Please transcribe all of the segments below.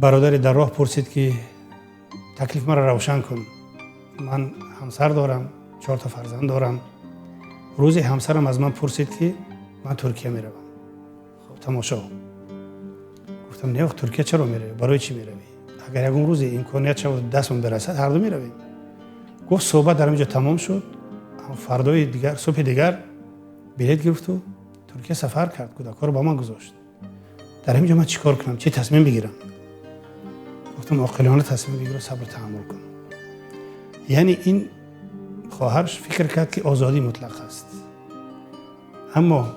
برادری در راه پرسید که تکلیف مرا روشن کن، من همسر دارم، 4 تا فرزند دارم. روزی همسرم از من پرسید که من ترکیه میروم. خب تماشا. گفتم نه ترکیه چرا میروی؟ برای چی میروی؟ اگر یکم روزی امکانیت شود دستم برسد هر دو میرویم. گفت صحبت در اینجا تمام شد. فردای دیگر صبح دیگر بلیط گرفت و ترکیه سفر کرد. کودکا رو با من گذاشت. در اینجا من چیکار کنم؟ چه تصمیم بگیرم؟ گفتم عاقلانه تصمیم بگیر و صبر تحمل کن. یعنی این خواهرش فکر کرد که آزادی مطلق است، اما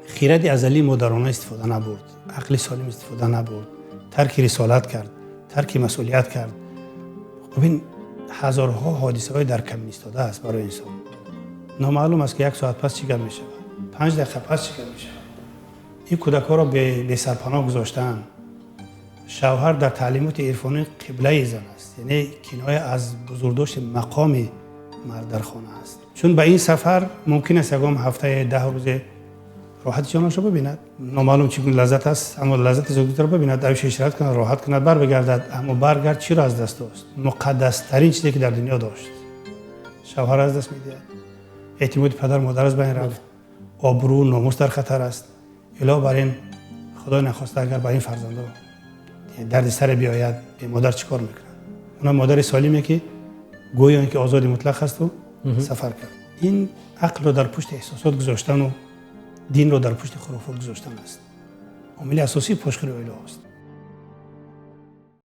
خیرت ازلی مادرانه استفاده نبرد، عقل سالم استفاده نبرد، ترک رسالت کرد، ترک مسئولیت کرد. ببین هزارها حادثه های در کمین ایستاده است برای انسان. نامعلوم است که 1 ساعت پس چی می شود، 5 دقیقه پس چی می شود. این کودک‌ها را به سرپناه گذاشتن. شوهر در تعلیمات عرفانی قبله زن است، یعنی کنایه از بزرگداشت مقام مرد در خانه است. چون به این سفر ممکن است یکم هفته 10 روز راحت جانش رو ببیند، نامعلوم چگونه لذت است، اما لذت زوجیت رو ببیند، دوش اشارت کند، راحت کند، بر بگردد. اما برگرد چی را از دست داشت؟ مقدس ترین چیزی که در دنیا داشت. شوهر از دست می‌دهد، اعتماد پدر مادر از بین رفت، آبرو ناموس در خطر است. الا بر این خدای نخواسته اگر با این فرزندا درد سر بیاید، به مادر چیکار میکنه؟ اونم مادر سالمی که گویا اینکه آزادی مطلق است و سفر کرد. این عقل رو در پشت احساسات گذاشتن و دین رو در پشت خرافات گذاشتن است. عامل اساسی پشتکار اولیاء است.